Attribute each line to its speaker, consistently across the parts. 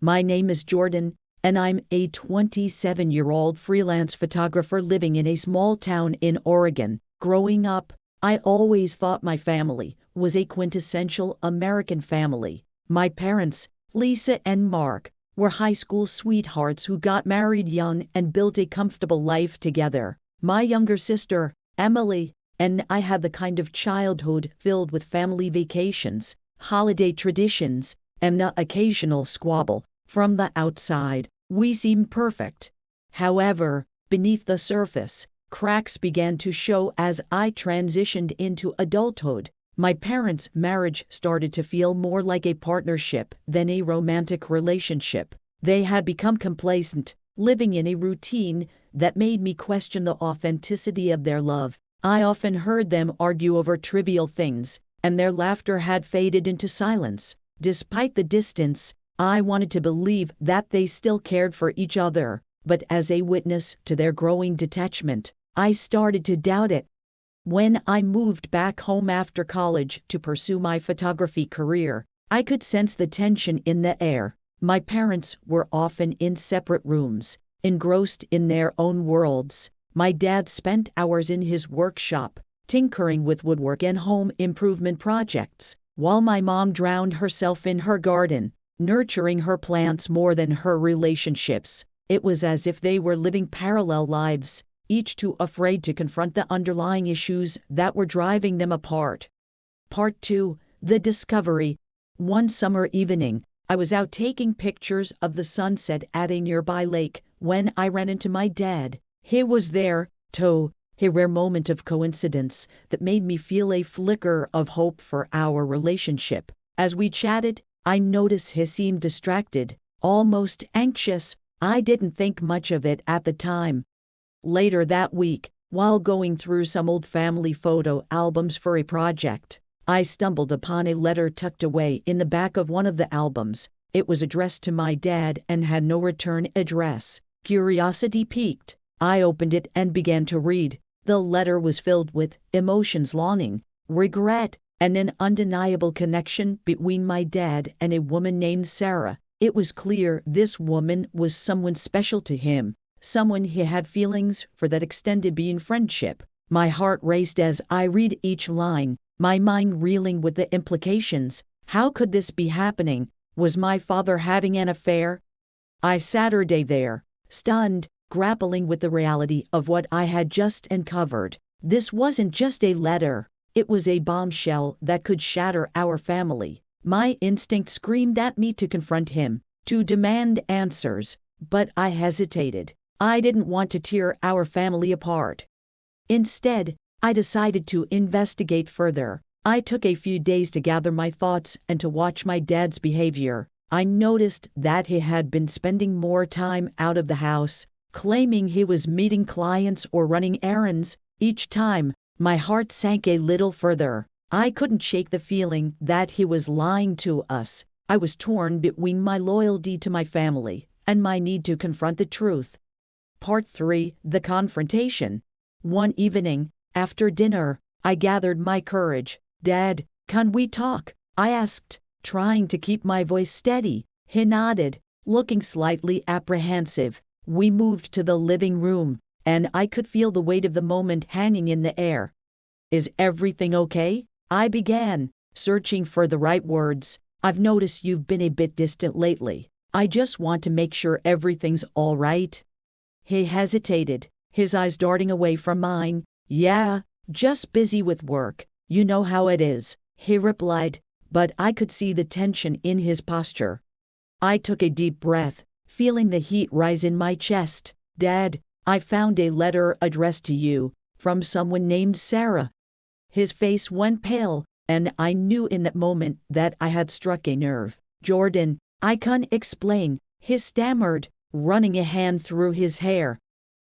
Speaker 1: My name is Jordan, and I'm a 27-year-old freelance photographer living in a small town in Oregon. Growing up, I always thought my family was a quintessential American family. My parents, Lisa and Mark, were high school sweethearts who got married young and built a comfortable life together. My younger sister, Emily, and I had the kind of childhood filled with family vacations, holiday traditions, and the occasional squabble. From the outside, we seemed perfect. However, beneath the surface, cracks began to show as I transitioned into adulthood. My parents' marriage started to feel more like a partnership than a romantic relationship. They had become complacent, living in a routine that made me question the authenticity of their love. I often heard them argue over trivial things, and their laughter had faded into silence. Despite the distance, I wanted to believe that they still cared for each other, but as a witness to their growing detachment, I started to doubt it. When I moved back home after college to pursue my photography career, I could sense the tension in the air. My parents were often in separate rooms, engrossed in their own worlds. My dad spent hours in his workshop, tinkering with woodwork and home improvement projects, while my mom drowned herself in her garden, nurturing her plants more than her relationships. It was as if they were living parallel lives, each too afraid to confront the underlying issues that were driving them apart. Part 2. The Discovery. One summer evening, I was out taking pictures of the sunset at a nearby lake when I ran into my dad. He was there, too, a rare moment of coincidence that made me feel a flicker of hope for our relationship. As we chatted, I noticed he seemed distracted, almost anxious. I didn't think much of it at the time. Later that week, while going through some old family photo albums for a project, I stumbled upon a letter tucked away in the back of one of the albums. It was addressed to my dad and had no return address. Curiosity piqued. I opened it and began to read. The letter was filled with emotions, longing, regret, and an undeniable connection between my dad and a woman named Sarah. It was clear this woman was someone special to him, someone he had feelings for that extended beyond friendship. My heart raced as I read each line, my mind reeling with the implications. How could this be happening? Was my father having an affair? I sat there, stunned, grappling with the reality of what I had just uncovered. This wasn't just a letter. It was a bombshell that could shatter our family. My instinct screamed at me to confront him, to demand answers, but I hesitated. I didn't want to tear our family apart. Instead, I decided to investigate further. I took a few days to gather my thoughts and to watch my dad's behavior. I noticed that he had been spending more time out of the house, claiming he was meeting clients or running errands. Each time, my heart sank a little further. I couldn't shake the feeling that he was lying to us. I was torn between my loyalty to my family and my need to confront the truth. Part 3. The Confrontation. One evening, after dinner, I gathered my courage. "Dad, can we talk?" I asked, trying to keep my voice steady. He nodded, looking slightly apprehensive. We moved to the living room, and I could feel the weight of the moment hanging in the air. "Is everything okay?" I began, searching for the right words. "I've noticed you've been a bit distant lately. I just want to make sure everything's all right." He hesitated, his eyes darting away from mine. "Yeah, just busy with work. You know how it is," he replied, but I could see the tension in his posture. I took a deep breath, feeling the heat rise in my chest. "Dad, I found a letter addressed to you, from someone named Sarah." His face went pale, and I knew in that moment that I had struck a nerve. "Jordan, I can't explain," he stammered, running a hand through his hair.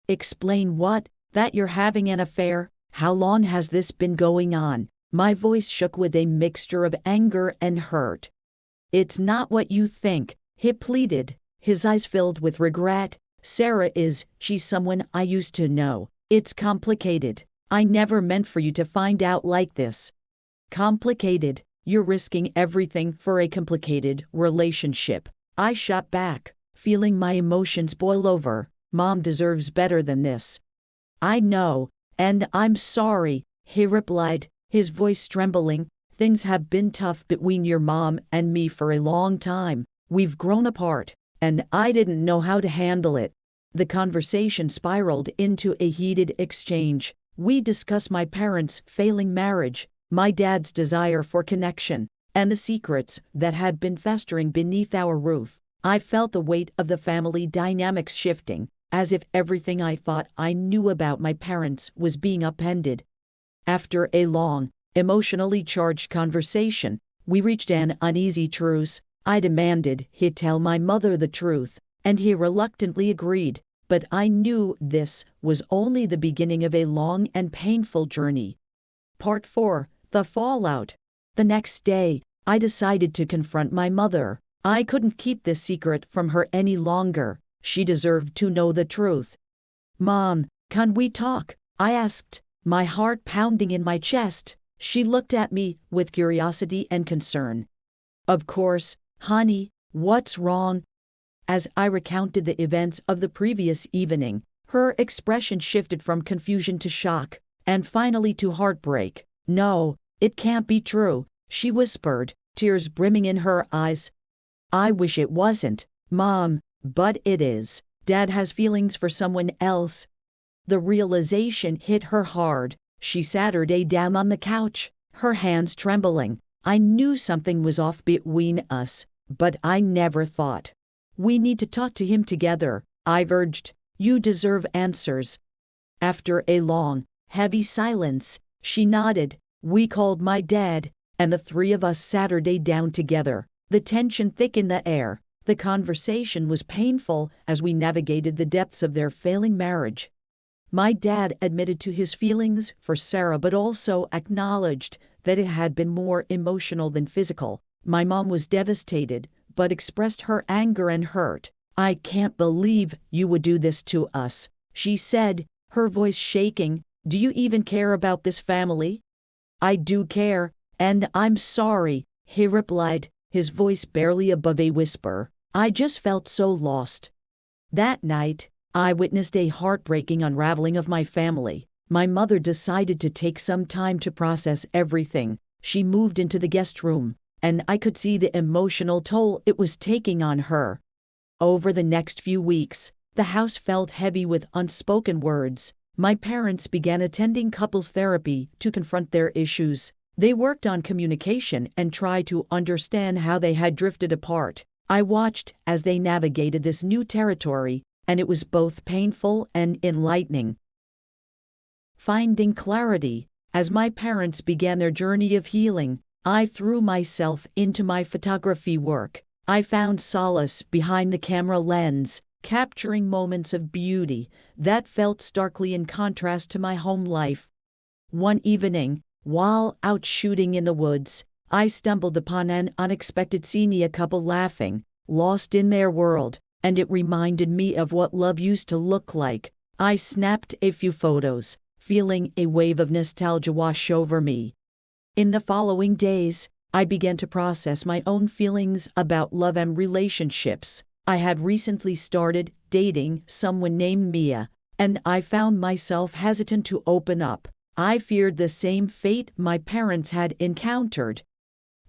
Speaker 1: "Explain what? That you're having an affair? How long has this been going on?" My voice shook with a mixture of anger and hurt. "It's not what you think," he pleaded, his eyes filled with regret. She's someone I used to know. It's complicated. I never meant for you to find out like this." "Complicated? You're risking everything for a complicated relationship." I shot back, feeling my emotions boil over. Mom deserves better than this. I know, and I'm sorry, he replied, his voice trembling. Things have been tough between your mom and me for a long time. We've grown apart, and I didn't know how to handle it. The conversation spiraled into a heated exchange. We discussed my parents' failing marriage, my dad's desire for connection, and the secrets that had been festering beneath our roof. I felt the weight of the family dynamics shifting, as if everything I thought I knew about my parents was being upended. After a long, emotionally charged conversation, we reached an uneasy truce. I demanded he tell my mother the truth, and he reluctantly agreed, but I knew this was only the beginning of a long and painful journey. Part 4. The Fallout. The next day, I decided to confront my mother. I couldn't keep this secret from her any longer. She deserved to know the truth. Mom, can we talk? I asked, my heart pounding in my chest. She looked at me with curiosity and concern. Of course, honey, what's wrong? As I recounted the events of the previous evening, her expression shifted from confusion to shock, and finally to heartbreak. No, it can't be true, she whispered, tears brimming in her eyes. I wish it wasn't, Mom, but it is. Dad has feelings for someone else. The realization hit her hard. She sat her down on the couch, her hands trembling. I knew something was off between us, but I never thought. We need to talk to him together, I urged. You deserve answers. After a long, heavy silence, she nodded. We called my dad, and the three of us sat her down together. The tension thick in the air. The conversation was painful as we navigated the depths of their failing marriage. My dad admitted to his feelings for Sarah but also acknowledged that it had been more emotional than physical. My mom was devastated, but expressed her anger and hurt. I can't believe you would do this to us, she said, her voice shaking. Do you even care about this family? I do care, and I'm sorry, he replied, his voice barely above a whisper. I just felt so lost. That night, I witnessed a heartbreaking unraveling of my family. My mother decided to take some time to process everything. She moved into the guest room, and I could see the emotional toll it was taking on her. Over the next few weeks, the house felt heavy with unspoken words. My parents began attending couples therapy to confront their issues. They worked on communication and tried to understand how they had drifted apart. I watched as they navigated this new territory, and it was both painful and enlightening. Finding clarity. As my parents began their journey of healing, I threw myself into my photography work. I found solace behind the camera lens, capturing moments of beauty that felt starkly in contrast to my home life. One evening, while out shooting in the woods, I stumbled upon an unexpected scene, a couple laughing, lost in their world, and it reminded me of what love used to look like. I snapped a few photos, feeling a wave of nostalgia wash over me. In the following days, I began to process my own feelings about love and relationships. I had recently started dating someone named Mia, and I found myself hesitant to open up. I feared the same fate my parents had encountered.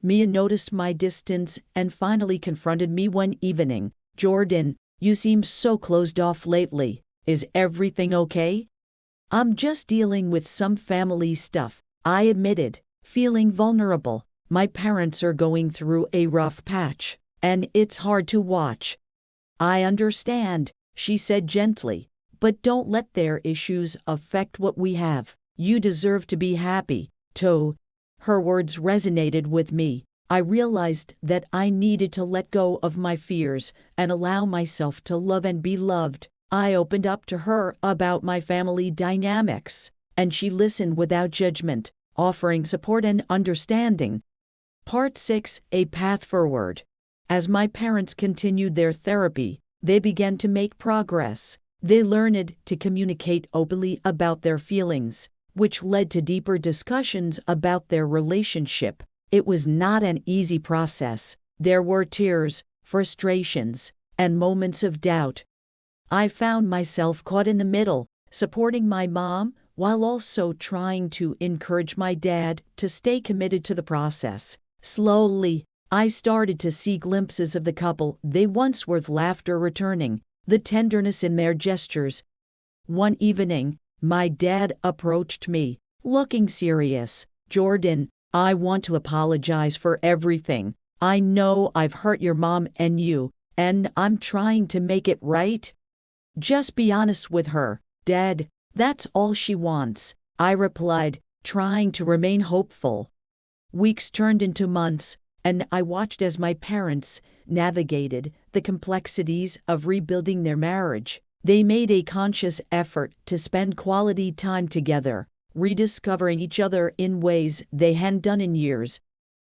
Speaker 1: Mia noticed my distance and finally confronted me one evening. Jordan, you seem so closed off lately. Is everything okay? I'm just dealing with some family stuff, I admitted, feeling vulnerable. My parents are going through a rough patch, and it's hard to watch. I understand, she said gently, but don't let their issues affect what we have. You deserve to be happy, too. Her words resonated with me. I realized that I needed to let go of my fears and allow myself to love and be loved. I opened up to her about my family dynamics, and she listened without judgment, offering support and understanding. Part 6. A Path Forward. As my parents continued their therapy, they began to make progress. They learned to communicate openly about their feelings, which led to deeper discussions about their relationship. It was not an easy process. There were tears, frustrations, and moments of doubt. I found myself caught in the middle, supporting my mom while also trying to encourage my dad to stay committed to the process. Slowly, I started to see glimpses of the couple they once were, laughter returning, the tenderness in their gestures. One evening, my dad approached me, looking serious. "Jordan, I want to apologize for everything. I know I've hurt your mom and you, and I'm trying to make it right. Just be honest with her, Dad. That's all she wants," I replied, trying to remain hopeful. Weeks turned into months, and I watched as my parents navigated the complexities of rebuilding their marriage. They made a conscious effort to spend quality time together, rediscovering each other in ways they hadn't done in years.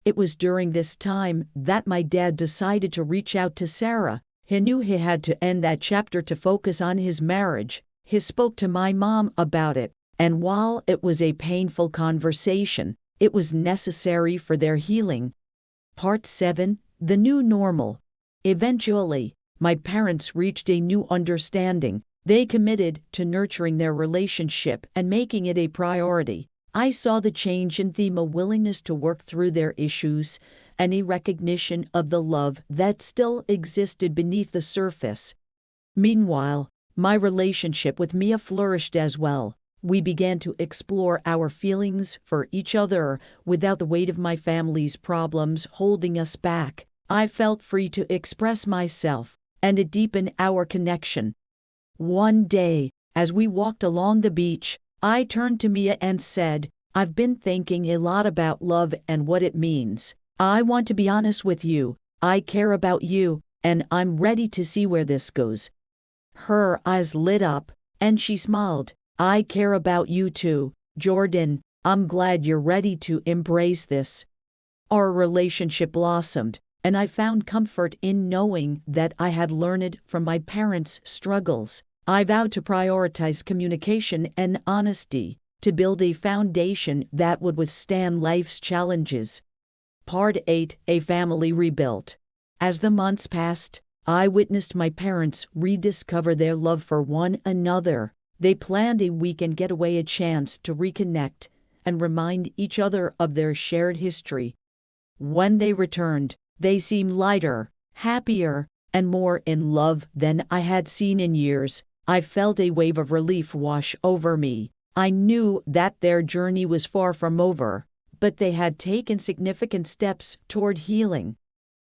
Speaker 1: It was during this time that my dad decided to reach out to Sarah. He knew he had to end that chapter to focus on his marriage. He spoke to my mom about it, and while it was a painful conversation, it was necessary for their healing. Part 7: The New Normal. Eventually, my parents reached a new understanding. They committed to nurturing their relationship and making it a priority. I saw the change in them, a willingness to work through their issues, and a recognition of the love that still existed beneath the surface. Meanwhile, my relationship with Mia flourished as well. We began to explore our feelings for each other without the weight of my family's problems holding us back. I felt free to express myself, and it deepened our connection. One day, as we walked along the beach, I turned to Mia and said, "I've been thinking a lot about love and what it means. I want to be honest with you. I care about you, and I'm ready to see where this goes." Her eyes lit up, and she smiled. "I care about you too, Jordan. I'm glad you're ready to embrace this." Our relationship blossomed, and I found comfort in knowing that I had learned from my parents' struggles. I vowed to prioritize communication and honesty, to build a foundation that would withstand life's challenges. Part 8: A Family Rebuilt. As the months passed, I witnessed my parents rediscover their love for one another. They planned a weekend getaway, a chance to reconnect and remind each other of their shared history. When they returned, they seemed lighter, happier, and more in love than I had seen in years. I felt a wave of relief wash over me. I knew that their journey was far from over, but they had taken significant steps toward healing.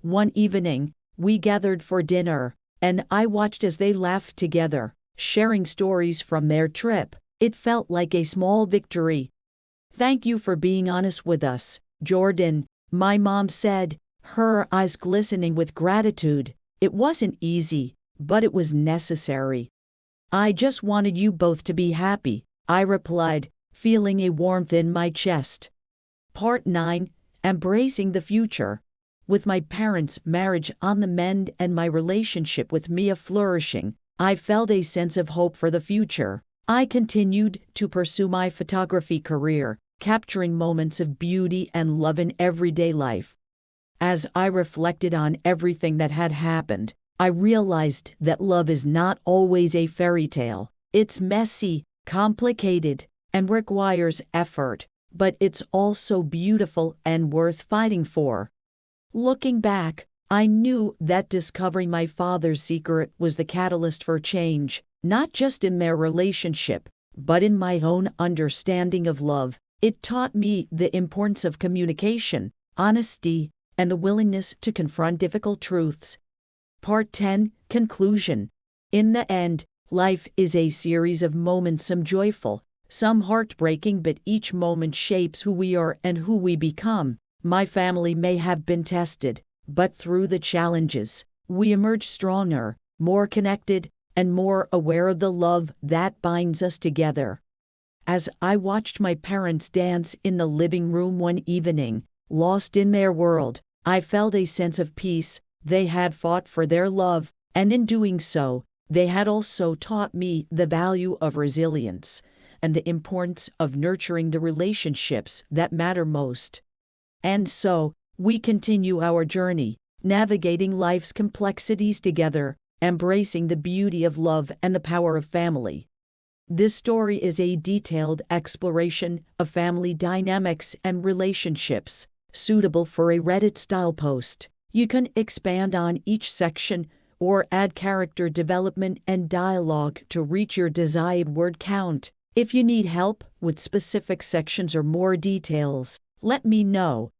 Speaker 1: One evening, we gathered for dinner, and I watched as they laughed together, sharing stories from their trip. It felt like a small victory. "Thank you for being honest with us, Jordan," my mom said, her eyes glistening with gratitude. "It wasn't easy, but it was necessary." "I just wanted you both to be happy," I replied, feeling a warmth in my chest. Part 9: Embracing the Future. With my parents' marriage on the mend and my relationship with Mia flourishing, I felt a sense of hope for the future. I continued to pursue my photography career, capturing moments of beauty and love in everyday life. As I reflected on everything that had happened, I realized that love is not always a fairy tale. It's messy, complicated, and requires effort, but it's also beautiful and worth fighting for. Looking back, I knew that discovering my father's secret was the catalyst for change, not just in their relationship, but in my own understanding of love. It taught me the importance of communication, honesty, and the willingness to confront difficult truths. Part 10: Conclusion. In the end, life is a series of moments, some joyful, some heartbreaking, but each moment shapes who we are and who we become. My family may have been tested, but through the challenges, we emerged stronger, more connected, and more aware of the love that binds us together. As I watched my parents dance in the living room one evening, lost in their world, I felt a sense of peace. They had fought for their love, and in doing so, they had also taught me the value of resilience and the importance of nurturing the relationships that matter most. And so, we continue our journey, navigating life's complexities together, embracing the beauty of love and the power of family. This story is a detailed exploration of family dynamics and relationships, suitable for a Reddit-style post. You can expand on each section or add character development and dialogue to reach your desired word count. If you need help with specific sections or more details, let me know.